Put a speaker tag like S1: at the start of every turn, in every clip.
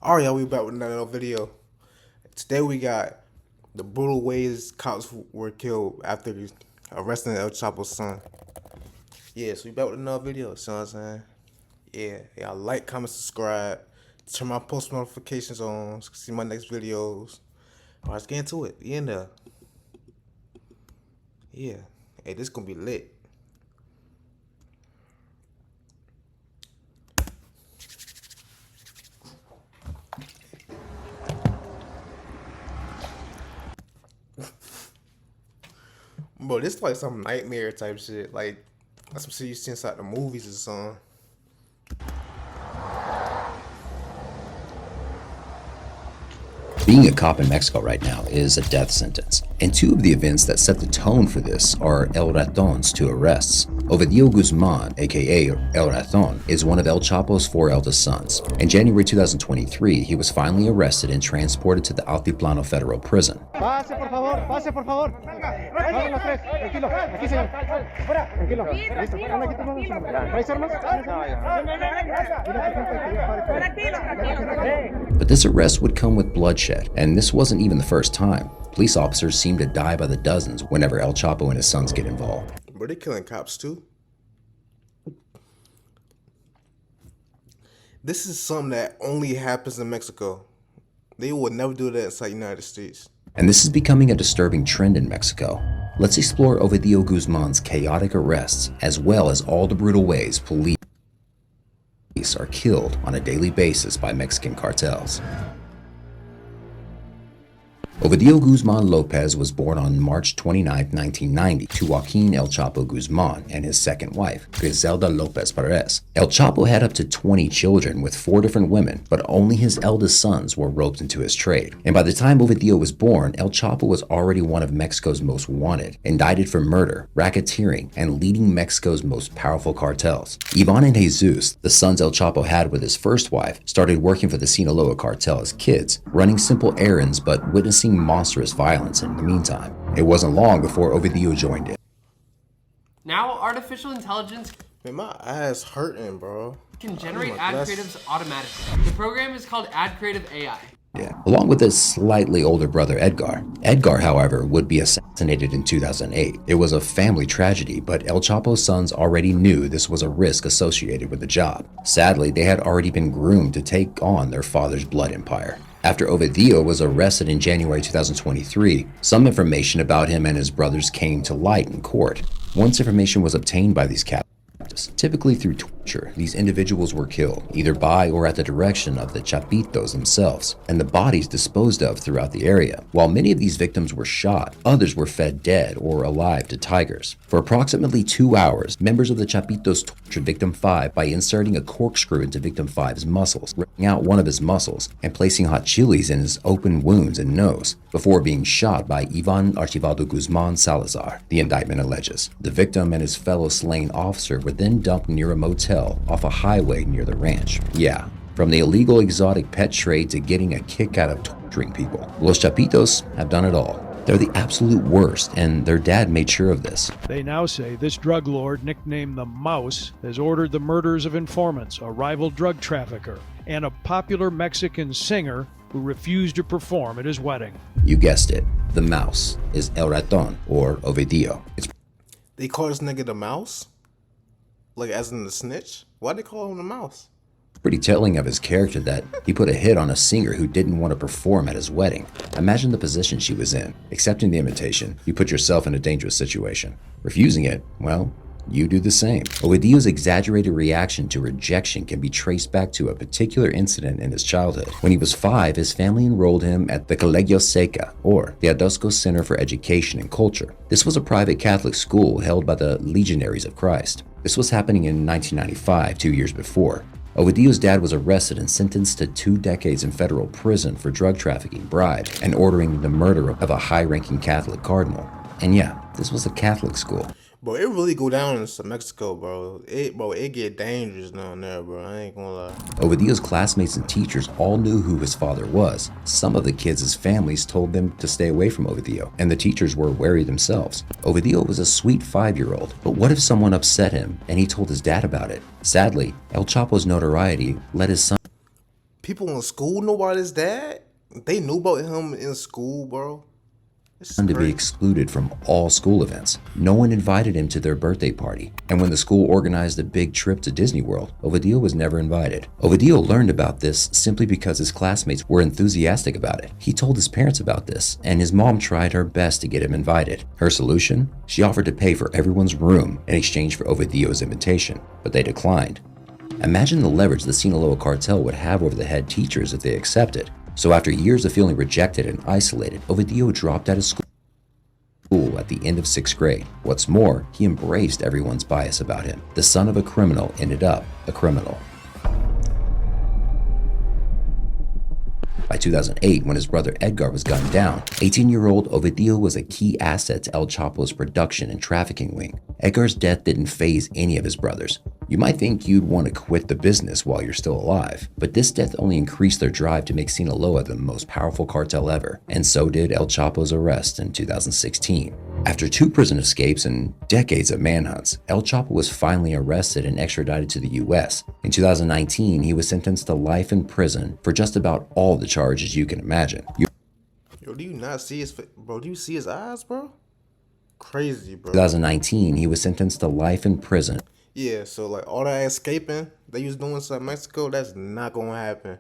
S1: Alright, y'all, we back with another video. Today we got the brutal ways cops were killed after arresting El Chapo's son. Yeah, so we back with another video, you know what I'm saying? Yeah, y'all like, comment, subscribe, turn my post notifications on so you can see my next videos. Alright, let's get into it. We in there. Yeah, hey, this gonna be lit. Bro, this like some nightmare type shit. Like, that's some shit you see inside the movies or something.
S2: Being a cop in Mexico right now is a death sentence, and two of the events that set the tone for this are El Raton's two arrests. Ovidio Guzman, aka El Raton, is one of El Chapo's four eldest sons. In January 2023, he was finally arrested and transported to the Altiplano Federal Prison.
S3: Pase, por favor, pase, por favor. Vamos los tres, tranquilo, aquí señor. Tranquilo, listo. ¿Traes armas?
S2: But this arrest would come with bloodshed, and this wasn't even the first time. Police officers seem to die by the dozens whenever El Chapo and his sons get involved.
S1: Bro, they killing cops too? This is something that only happens in Mexico. They would never do that inside the United States.
S2: And this is becoming a disturbing trend in Mexico. Let's explore Ovidio Guzman's chaotic arrests, as well as all the brutal ways police are killed on a daily basis by Mexican cartels. Ovidio Guzman Lopez was born on March 29, 1990, to Joaquin El Chapo Guzman and his second wife, Griselda Lopez Perez. El Chapo had up to 20 children with 4 different women, but only his eldest sons were roped into his trade. And by the time Ovidio was born, El Chapo was already one of Mexico's most wanted, indicted for murder, racketeering, and leading Mexico's most powerful cartels. Ivan and Jesus, the sons El Chapo had with his first wife, started working for the Sinaloa cartel as kids, running simple errands but witnessing monstrous violence in the meantime. It wasn't long before Ovidio joined it.
S4: Now, artificial intelligence
S1: Man, my ass hurting, bro.
S4: can generate ad creatives automatically. The program is called Ad Creative AI.
S2: Along with his slightly older brother Edgar. Edgar, however, would be assassinated in 2008. It was a family tragedy, but El Chapo's sons already knew this was a risk associated with the job. Sadly, they had already been groomed to take on their father's blood empire. After Ovidio was arrested in January 2023, some information about him and his brothers came to light in court. Once information was obtained by these captives, typically through torture, these individuals were killed, either by or at the direction of the Chapitos themselves, and the bodies disposed of throughout the area. While many of these victims were shot, others were fed dead or alive to tigers. For approximately 2 hours, members of the Chapitos tortured victim 5 by inserting a corkscrew into victim 5's muscles, ripping out one of his muscles, and placing hot chilies in his open wounds and nose, before being shot by Ivan Archivado Guzman Salazar, the indictment alleges. The victim and his fellow slain officer were then dumped near a motel off a highway near the ranch. Yeah, from the illegal exotic pet trade to getting a kick out of torturing people. Los Chapitos have done it all. They're the absolute worst, and their dad made sure of this.
S5: They now say this drug lord, nicknamed the Mouse, has ordered the murders of informants, a rival drug trafficker, and a popular Mexican singer who refused to perform at his wedding.
S2: You guessed it. The Mouse is El Raton, or Ovidio.
S1: They call this nigga the mouse? Like, as in the snitch? Why'd they call him the mouse?
S2: Pretty telling of his character that he put a hit on a singer who didn't want to perform at his wedding. Imagine the position she was in. Accepting the invitation, you put yourself in a dangerous situation. Refusing it, well, you do the same. Ovidio's exaggerated reaction to rejection can be traced back to a particular incident in his childhood. When he was 5, his family enrolled him at the Colegio Seca, or the Adosco Center for Education and Culture. This was a private Catholic school held by the Legionaries of Christ. This was happening in 1995, 2 years before. Ovidio's dad was arrested and sentenced to 2 decades in federal prison for drug trafficking, bribe, and ordering the murder of a high-ranking Catholic cardinal. And yeah, this was a Catholic school.
S1: Bro, it really go down in Mexico, bro. It get dangerous down there, bro. I ain't gonna lie.
S2: Ovidio's classmates and teachers all knew who his father was. Some of the kids' families told them to stay away from Ovidio, and the teachers were wary themselves. Ovidio was a sweet 5-year-old, but what if someone upset him and he told his dad about it? Sadly, El Chapo's notoriety led his son
S1: People in school know about his dad? They knew about him in school, bro. It's
S2: To be
S1: crazy.
S2: excluded from all school events. No one invited him to their birthday party. And when the school organized a big trip to Disney World, Ovidio was never invited. Ovidio learned about this simply because his classmates were enthusiastic about it. He told his parents about this, and his mom tried her best to get him invited. Her solution? She offered to pay for everyone's room in exchange for Ovidio's invitation, but they declined. Imagine the leverage the Sinaloa cartel would have over the head teachers if they accepted. So after years of feeling rejected and isolated, Ovidio dropped out of school at the end of 6th grade. What's more, he embraced everyone's bias about him. The son of a criminal ended up a criminal. By 2008, when his brother Edgar was gunned down, 18-year-old Ovidio was a key asset to El Chapo's production and trafficking wing. Edgar's death didn't faze any of his brothers. You might think you'd want to quit the business while you're still alive, but this death only increased their drive to make Sinaloa the most powerful cartel ever, and so did El Chapo's arrest in 2016. After 2 prison escapes and decades of manhunts, El Chapo was finally arrested and extradited to the US. In 2019, he was sentenced to life in prison for just about all the charges you can imagine.
S1: Yo, do you not see his bro? Do you see his eyes, bro? Crazy, bro.
S2: 2019, he was sentenced to life in prison.
S1: Yeah, so like all that escaping they was doing inside Mexico, that's not gonna happen.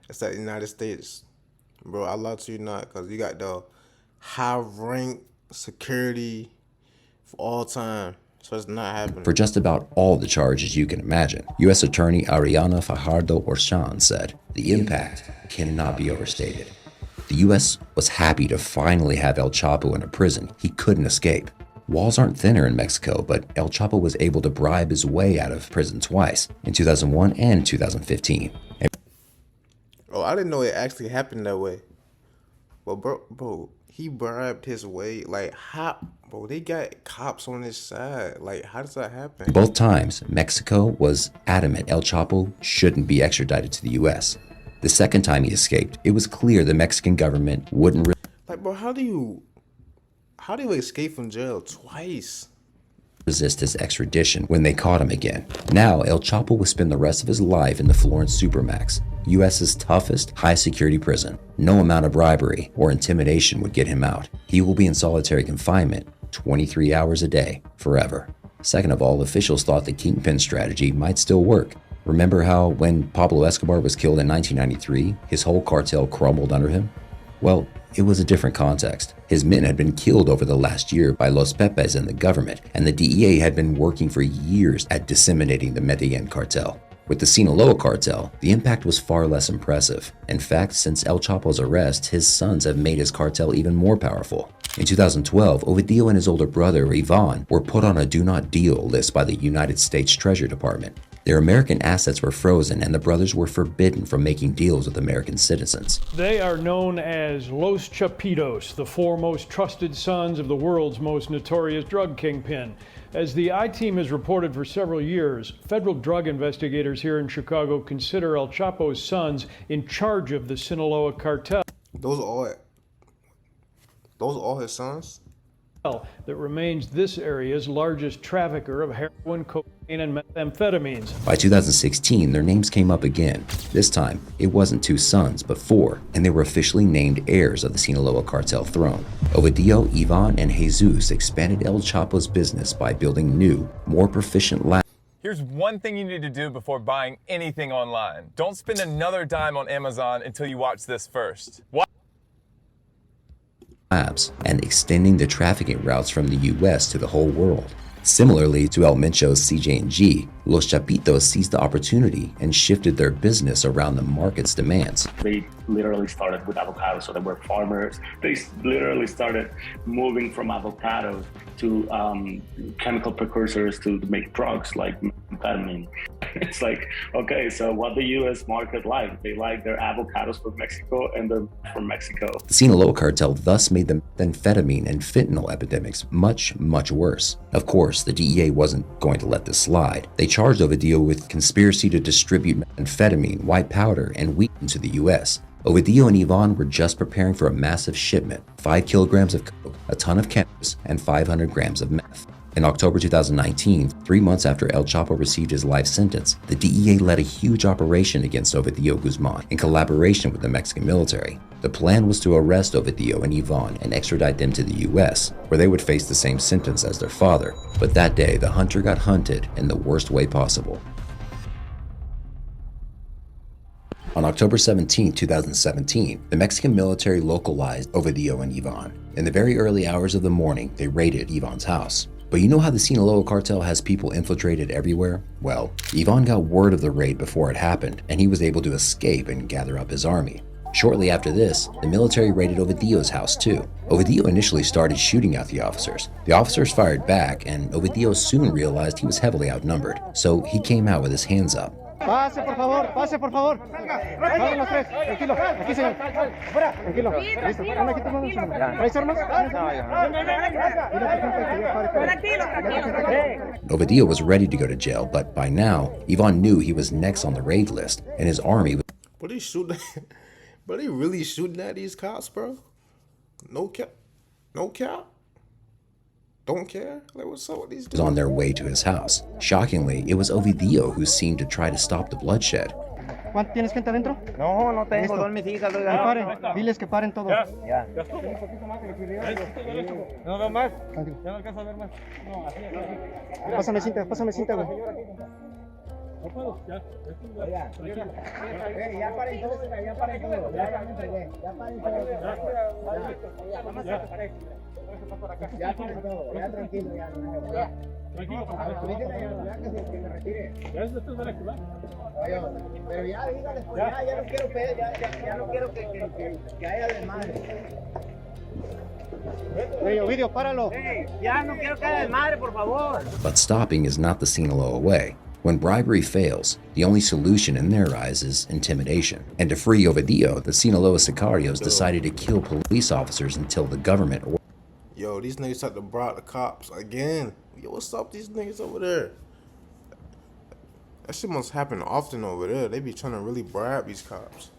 S1: It's at the United States. Bro, I lie to you not, because you got the high rank security for all time. So it's not happening.
S2: For just about all the charges you can imagine. U.S. Attorney Ariana Fajardo Orchan said, "The impact cannot be overstated." The U.S. was happy to finally have El Chapo in a prison he couldn't escape. Walls aren't thinner in Mexico, but El Chapo was able to bribe his way out of prison twice, in 2001 and 2015.
S1: Oh, I didn't know it actually happened that way. Well, bro, he bribed his way. Like, how? Bro, they got cops on his side. Like, how does that happen?
S2: Both times, Mexico was adamant El Chapo shouldn't be extradited to the U.S. The second time he escaped, it was clear the Mexican government wouldn't
S1: Like, bro, how do you escape from jail twice?
S2: resist his extradition when they caught him again. Now, El Chapo will spend the rest of his life in the Florence Supermax, US's toughest high-security prison. No amount of bribery or intimidation would get him out. He will be in solitary confinement 23 hours a day, forever. Second of all, officials thought the kingpin strategy might still work. Remember how when Pablo Escobar was killed in 1993, his whole cartel crumbled under him? Well, it was a different context. His men had been killed over the last year by Los Pepes and the government, and the DEA had been working for years at disseminating the Medellin cartel. With the Sinaloa cartel, the impact was far less impressive. In fact, since El Chapo's arrest, his sons have made his cartel even more powerful. In 2012, Ovidio and his older brother, Ivan, were put on a do not deal list by the United States Treasury Department. Their American assets were frozen and the brothers were forbidden from making deals with American citizens.
S5: They are known as Los Chapitos, the 4 most trusted sons of the world's most notorious drug kingpin. As the I-Team has reported for several years, federal drug investigators here in Chicago consider El Chapo's sons in charge of the Sinaloa cartel.
S1: Those are all his sons?
S5: That remains this area's largest trafficker of heroin, cocaine, and methamphetamines.
S2: By 2016, their names came up again. This time, it wasn't 2 sons, but 4, and they were officially named heirs of the Sinaloa cartel throne. Ovidio, Ivan, and Jesus expanded El Chapo's business by building new, more proficient labs.
S6: Here's one thing you need to do before buying anything online. Don't spend another dime on Amazon until you watch this first.
S2: And extending the trafficking routes from the U.S. to the whole world. Similarly to El Mencho's CJ&G, Los Chapitos seized the opportunity and shifted their business around the market's demands.
S7: They literally started with avocados, so they were farmers. They literally started moving from avocados to chemical precursors to make drugs like methamphetamine. It's like, okay, so what the U.S. market like? They like their avocados from Mexico and they're from Mexico.
S2: The Sinaloa cartel thus made the methamphetamine and fentanyl epidemics much, much worse. Of course, the DEA wasn't going to let this slide. They charged Ovidio with conspiracy to distribute methamphetamine, white powder, and weed into the U.S. Ovidio and Ivan were just preparing for a massive shipment, 5 kilograms of coke, a ton of cannabis, and 500 grams of meth. In October 2019, 3 months after El Chapo received his life sentence, the DEA led a huge operation against Ovidio Guzman in collaboration with the Mexican military. The plan was to arrest Ovidio and Yvonne and extradite them to the US, where they would face the same sentence as their father. But that day, the hunter got hunted in the worst way possible. On October 17, 2017, the Mexican military localized Ovidio and Yvonne. In the very early hours of the morning, they raided Yvonne's house. But you know how the Sinaloa cartel has people infiltrated everywhere? Well, Yvonne got word of the raid before it happened, and he was able to escape and gather up his army. Shortly after this, the military raided Ovidio's house too. Ovidio initially started shooting at the officers. The officers fired back, and Ovidio soon realized he was heavily outnumbered, so he came out with his hands up.
S3: Pase, por favor, pase, por favor. Salgan los tres. Tranquilo. Aquí, señor. Tranquilo. Listo. ¿Dónde aquí tomamos? ¿Traes armas?
S2: Ovidio was ready to go to jail, but by now, Yvonne knew he was next on the raid list, and his army was
S1: But they shooting, but they really shooting at these cops, bro. No cap, no cap. Don't care. Like, what's up with these dudes?
S2: on their way to his house. Shockingly, it was Ovidio who seemed to try to stop the bloodshed.
S3: ¿Tienes gente adentro?
S8: No, no tengo,
S3: Listo.
S8: son mis hijas.
S3: Que paren. Diles que paren todo.
S8: Ya.
S3: No veo más. Ya no alcanzo a ver más. Pásame cinta, güey. No puedo, ya.
S8: Ya paren todo, ya paren todo. Ya me entregué. Ya paren todo. Ya paren todo, ya tranquilo, ya.
S3: Tranquilo,
S8: Ya que me retire.
S3: Ya esto es para activar.
S8: Pero ya diga después, ya no quiero ya no quiero que haya desmadre.
S3: Ovidio, páralo.
S8: Ya no quiero que haya desmadre, por favor.
S2: But stopping is not the Sinaloa way. When bribery fails, the only solution in their eyes is intimidation. And to free Ovidio, the Sinaloa sicarios decided to kill police officers until the government ordered.
S1: Yo, these niggas had to bribe the cops again. Yo, what's up, these niggas over there? That shit must happen often over there. They be trying to really bribe these cops.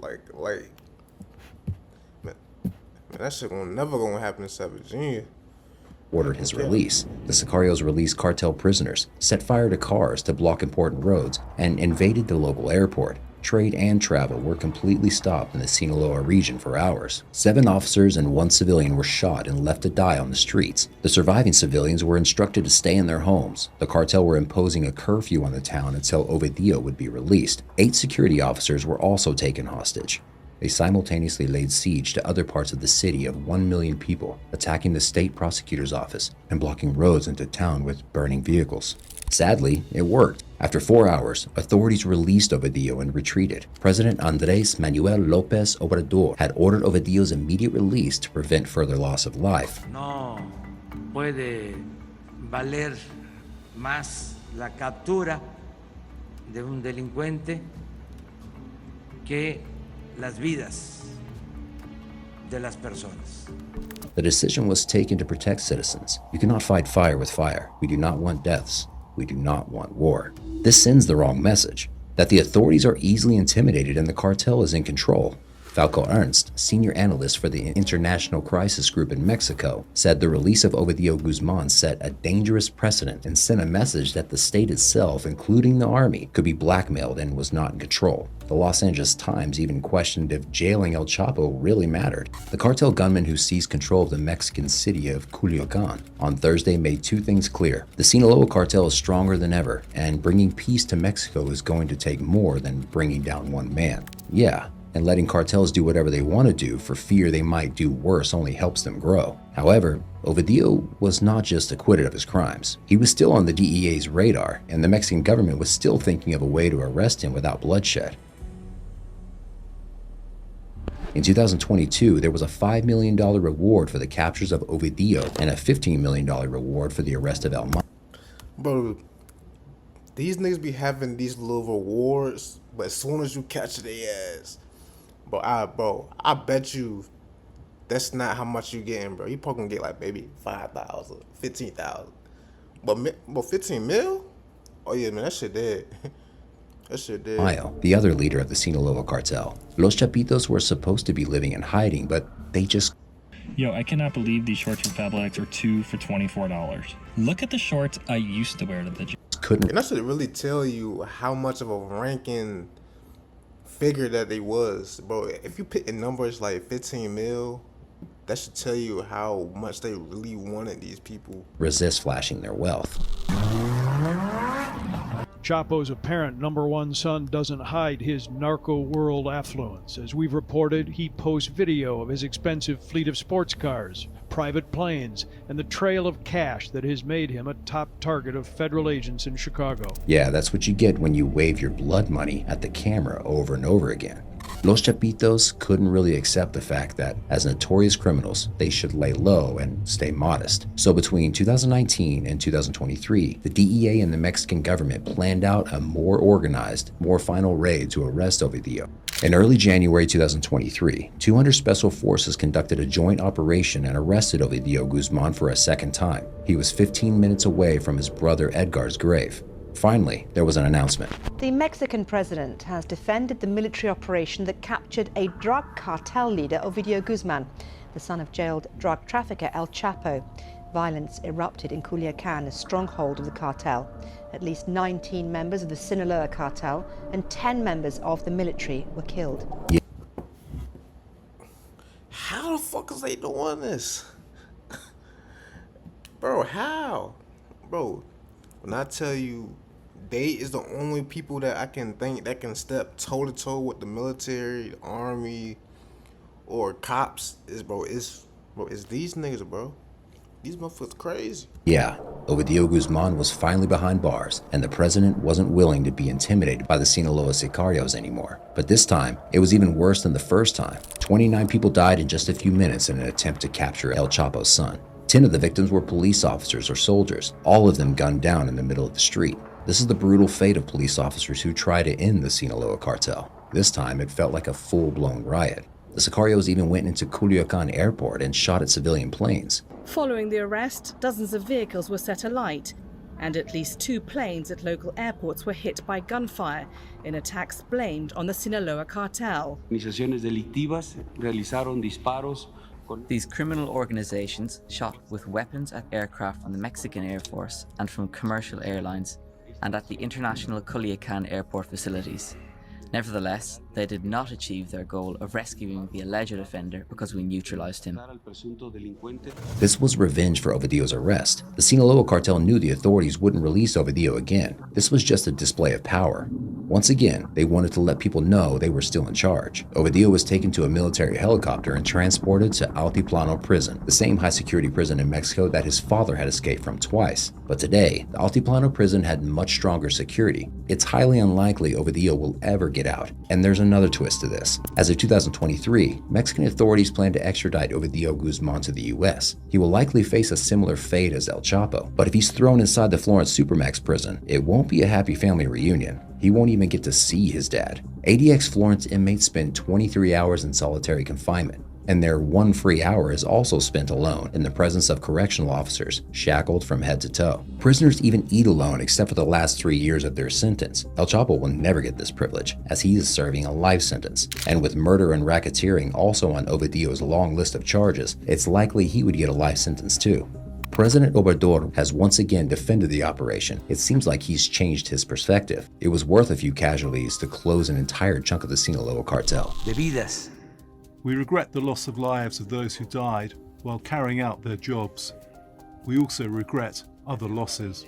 S1: like, man, that shit never gonna happen in South Virginia.
S2: Ordered his release. The sicarios released cartel prisoners, set fire to cars to block important roads, and invaded the local airport. Trade and travel were completely stopped in the Sinaloa region for hours. 7 officers and 1 civilian were shot and left to die on the streets. The surviving civilians were instructed to stay in their homes. The cartel were imposing a curfew on the town until Ovidio would be released. 8 security officers were also taken hostage. They simultaneously laid siege to other parts of the city of 1 million people, attacking the state prosecutor's office and blocking roads into town with burning vehicles. Sadly, it worked. After 4 hours, authorities released Ovidio and retreated. President Andrés Manuel López Obrador had ordered Ovidio's immediate release to prevent further loss of life.
S9: No puede valer más la captura de un delincuente que las vidas de las personas.
S2: The decision was taken to protect citizens. You cannot fight fire with fire. We do not want deaths. We do not want war. This sends the wrong message, that the authorities are easily intimidated and the cartel is in control. Falco Ernst, senior analyst for the International Crisis Group in Mexico, said the release of Ovidio Guzman set a dangerous precedent and sent a message that the state itself, including the army, could be blackmailed and was not in control. The Los Angeles Times even questioned if jailing El Chapo really mattered. The cartel gunman who seized control of the Mexican city of Culiacan on Thursday made 2 things clear. The Sinaloa cartel is stronger than ever, and bringing peace to Mexico is going to take more than bringing down one man. Yeah, and letting cartels do whatever they want to do for fear they might do worse only helps them grow. However, Ovidio was not just acquitted of his crimes. He was still on the DEA's radar, and the Mexican government was still thinking of a way to arrest him without bloodshed. In 2022, there was a $5 million reward for the captures of Ovidio and a $15 million reward for the arrest of El Chapo.
S1: Bro, these niggas be having these little rewards, but as soon as you catch their ass, I bet you that's not how much you getting, bro. You probably gonna get like maybe 5,000, 15,000. But 15 mil? Oh yeah, man, that shit dead. That shit dead.
S2: Mayo, the other leader of the Sinaloa cartel. Los Chapitos were supposed to be living in hiding, but they just
S10: Yo, I cannot believe these shorts from Fabletics are 2 for $24. Look at the shorts I used to wear to the gym.
S1: And that should really tell you how much of a ranking figure that they was, bro. If you pick numbers like 15 mil, that should tell you how much they really wanted these people.
S2: Resist flashing their wealth.
S5: Chapo's apparent #1 son doesn't hide his narco world affluence. As we've reported, he posts video of his expensive fleet of sports cars, private planes, and the trail of cash that has made him a top target of federal agents in Chicago.
S2: Yeah, that's what you get when you wave your blood money at the camera over and over again. Los Chapitos couldn't really accept the fact that, as notorious criminals, they should lay low and stay modest. So between 2019 and 2023, the DEA and the Mexican government planned out a more organized, more final raid to arrest Ovidio. In early January 2023, 200 special forces conducted a joint operation and arrested Ovidio Guzman for a second time. He was 15 minutes away from his brother Edgar's grave. Finally, there was an announcement.
S11: The Mexican president has defended the military operation that captured a drug cartel leader, Ovidio Guzman, the son of jailed drug trafficker El Chapo. Violence erupted in Culiacan, a stronghold of the cartel. At least 19 members of the Sinaloa cartel and 10 members of the military were killed.
S2: Yeah.
S1: How the fuck is they doing this? Bro, how? Bro, when I tell you, they is the only people that I can think that can step toe to toe with the military, the army, or cops. Is these niggas, bro. These motherfuckers crazy.
S2: Yeah, Ovidio Guzman was finally behind bars, and the president wasn't willing to be intimidated by the Sinaloa sicarios anymore. But this time, it was even worse than the first time. 29 people died in just a few minutes in an attempt to capture El Chapo's son. 10 of the victims were police officers or soldiers, all of them gunned down in the middle of the street. This is the brutal fate of police officers who try to end the Sinaloa cartel. This time, it felt like a full-blown riot. The sicarios even went into Culiacan airport and shot at civilian planes.
S12: Following the arrest, dozens of vehicles were set alight, and at least 2 planes at local airports were hit by gunfire in attacks blamed on the Sinaloa cartel.
S13: Organizaciones delictivas realizaron disparos.
S14: These criminal organizations shot with weapons at aircraft from the Mexican Air Force and from commercial airlines, and at the international Culiacan airport facilities. Nevertheless, they did not achieve their goal of rescuing the alleged offender because we neutralized him.
S2: This was revenge for Ovidio's arrest. The Sinaloa cartel knew the authorities wouldn't release Ovidio again. This was just a display of power. Once again, they wanted to let people know they were still in charge. Ovidio was taken to a military helicopter and transported to Altiplano prison, the same high-security prison in Mexico that his father had escaped from twice. But today, the Altiplano prison had much stronger security. It's highly unlikely Ovidio will ever get out. And there's another twist to this. As of 2023, Mexican authorities plan to extradite Ovidio Guzman to the US. He will likely face a similar fate as El Chapo, but if he's thrown inside the Florence Supermax prison, it won't be a happy family reunion. He won't even get to see his dad. ADX Florence inmates spend 23 hours in solitary confinement, and their 1 free hour is also spent alone in the presence of correctional officers, shackled from head to toe. Prisoners even eat alone except for the last 3 years of their sentence. El Chapo will never get this privilege, as he is serving a life sentence. And with murder and racketeering also on Ovidio's long list of charges, it's likely he would get a life sentence too. President Obrador has once again defended the operation. It seems like he's changed his perspective. It was worth a few casualties to close an entire chunk of the Sinaloa cartel.
S13: De vidas.
S15: We regret the loss of lives of those who died while carrying out their jobs. We also regret other losses.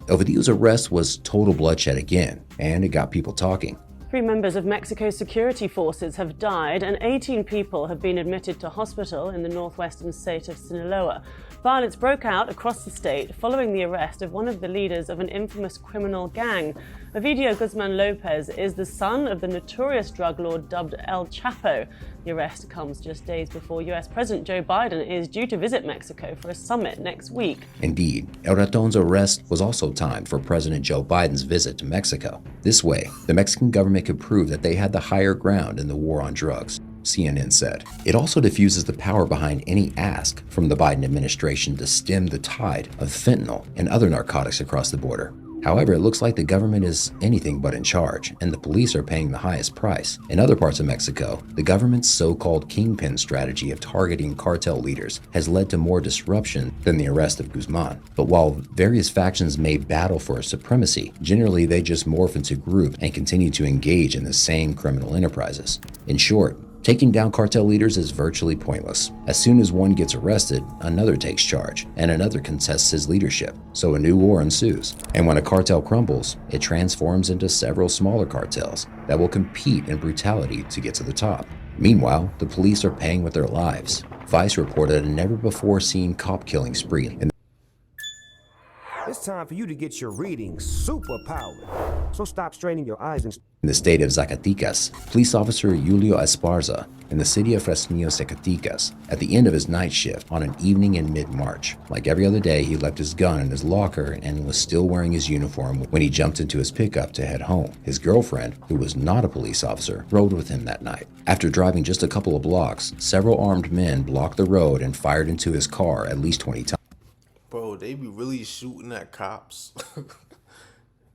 S2: Ovidio's arrest was total bloodshed again, and it got people talking.
S16: 3 members of Mexico's security forces have died and 18 people have been admitted to hospital in the northwestern state of Sinaloa. Violence broke out across the state following the arrest of one of the leaders of an infamous criminal gang. Ovidio Guzman Lopez is the son of the notorious drug lord dubbed El Chapo. The arrest comes just days before US President Joe Biden is due to visit Mexico for a summit next week.
S2: Indeed, El Raton's arrest was also timed for President Joe Biden's visit to Mexico. This way, the Mexican government could prove that they had the higher ground in the war on drugs, CNN said. It also diffuses the power behind any ask from the Biden administration to stem the tide of fentanyl and other narcotics across the border. However, it looks like the government is anything but in charge, and the police are paying the highest price. In other parts of Mexico, the government's so-called kingpin strategy of targeting cartel leaders has led to more disruption than the arrest of Guzman. But while various factions may battle for supremacy, generally they just morph into groups and continue to engage in the same criminal enterprises. In short, taking down cartel leaders is virtually pointless. As soon as one gets arrested, another takes charge, and another contests his leadership, so a new war ensues. And when a cartel crumbles, it transforms into several smaller cartels that will compete in brutality to get to the top. Meanwhile, the police are paying with their lives. Vice reported a never-before-seen cop-killing spree in
S17: It's time for you to get your reading superpowered. So stop straining your eyes and
S2: the state of Zacatecas. Police officer Julio Esparza in the city of Fresnillo, Zacatecas, at the end of his night shift on an evening in mid-March. Like every other day, he left his gun in his locker and was still wearing his uniform when he jumped into his pickup to head home. His girlfriend, who was not a police officer, rode with him that night. After driving just a couple of blocks, several armed men blocked the road and fired into his car at least 20 times.
S1: Bro, they be really shooting at cops.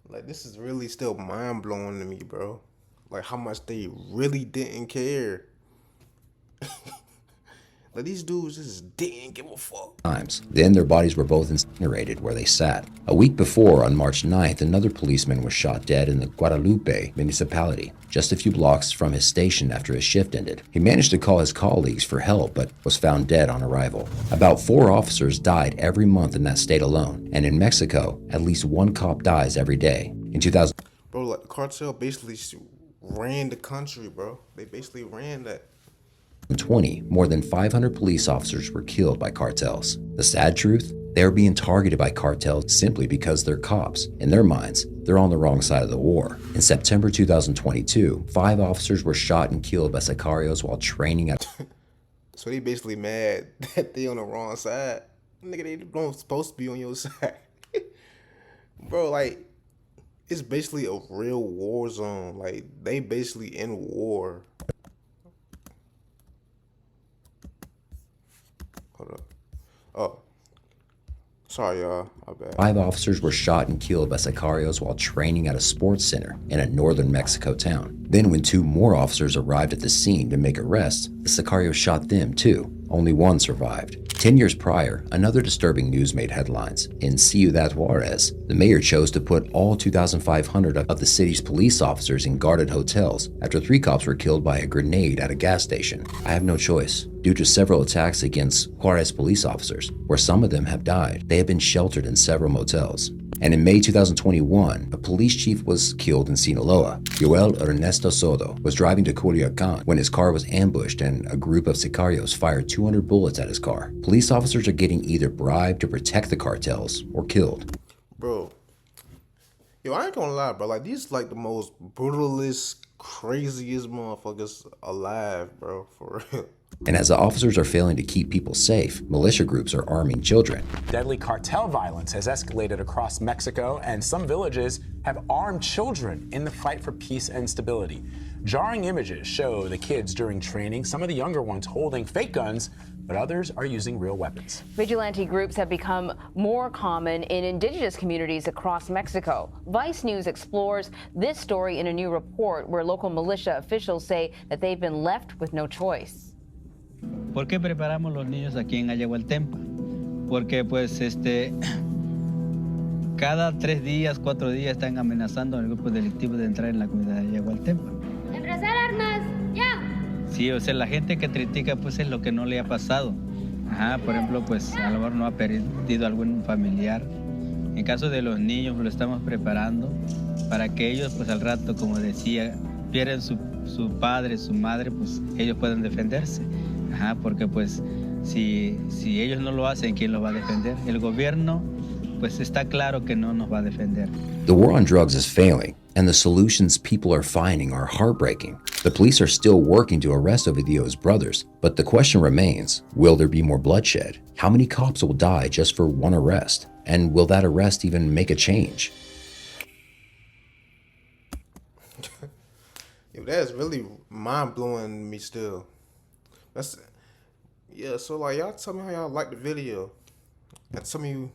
S1: Like, this is really still mind-blowing to me, bro. Like, how much they really didn't care. Like, these dudes just didn't give a fuck.
S2: Then their bodies were both incinerated where they sat. A week before, on March 9th, another policeman was shot dead in the Guadalupe municipality, just a few blocks from his station after his shift ended. He managed to call his colleagues for help, but was found dead on arrival. About 4 officers died every month in that state alone, and in Mexico, at least 1 cop dies every day. In 2000,
S1: bro, like, the cartel basically ran the country, bro. They basically ran that.
S2: In 2020, more than 500 police officers were killed by cartels. The sad truth? They are being targeted by cartels simply because they're cops. In their minds, they're on the wrong side of the war. In September 2022, 5 officers were shot and killed by sicarios while training at...
S1: So they basically mad that they on the wrong side. Nigga, they don't supposed to be on your side. Bro, like, it's basically a real war zone. Like, they basically in war. Hold up. Oh. Sorry, y'all. My bad.
S2: 5 officers were shot and killed by sicarios while training at a sports center in a northern Mexico town. Then when 2 more officers arrived at the scene to make arrests, the sicarios shot them too. Only 1 survived. 10 years prior, another disturbing news made headlines. In Ciudad Juarez, the mayor chose to put all 2,500 of the city's police officers in guarded hotels after 3 cops were killed by a grenade at a gas station. I have no choice. Due to several attacks against Juarez police officers, where some of them have died, they have been sheltered in several motels. And in May 2021, a police chief was killed in Sinaloa. Joel Ernesto Soto was driving to Culiacan when his car was ambushed and a group of sicarios fired 200 bullets at his car. Police officers are getting either bribed to protect the cartels or killed.
S1: Bro, yo, I ain't gonna lie, bro. Like, these like the most brutalist, craziest motherfuckers alive, bro. For real.
S2: And as the officers are failing to keep people safe, militia groups are arming children.
S18: Deadly cartel violence has escalated across Mexico, and some villages have armed children in the fight for peace and stability. Jarring images show the kids during training, some of the younger ones holding fake guns, but others are using real weapons.
S19: Vigilante groups have become more common in indigenous communities across Mexico. Vice News explores this story in a new report where local militia officials say that they've been left with no choice.
S20: ¿Por qué preparamos los niños aquí en Ayahualtempa? Porque pues cada 3 días, 4 días están amenazando al grupo delictivo de entrar en la comunidad de Ayahualtempa.
S21: ¡Embrasar armas! ¡Ya!
S20: Sí, o sea, la gente que critica pues es lo que no le ha pasado. Ajá, por ejemplo, pues a lo mejor no ha perdido algún familiar. En caso de los niños lo estamos preparando para que ellos pues al rato, como decía, pierden su padre, su madre, pues ellos pueden defenderse. Ajá, porque pues si ellos no lo hacen, ¿quién los va a defender? El gobierno, pues está claro que no nos va a defender.
S2: The war on drugs is failing, and the solutions people are finding are heartbreaking. The police are still working to arrest Ovidio's brothers, but the question remains, will there be more bloodshed? How many cops will die just for one arrest? And will that arrest even make a change?
S1: Yo, that's really mind-blowing to me still. Yeah, so like, y'all tell me how y'all like the video. And tell me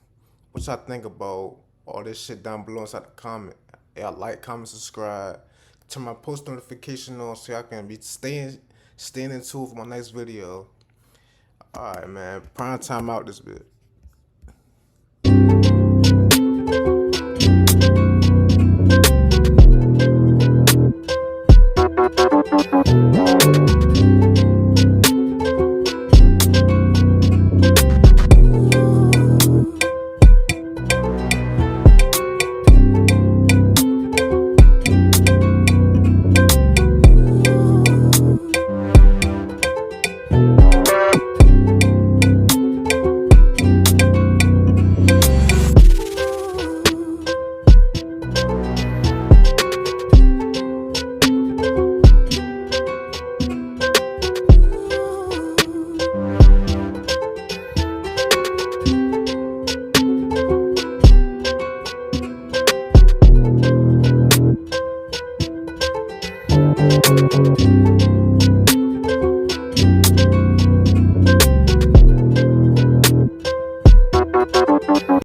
S1: what y'all think about all this shit down below inside the comment. Yeah, like, comment, subscribe. Turn my post notification on so y'all can be staying in tune for my next video. Alright, man. Prime time out this bit.
S4: Thank you.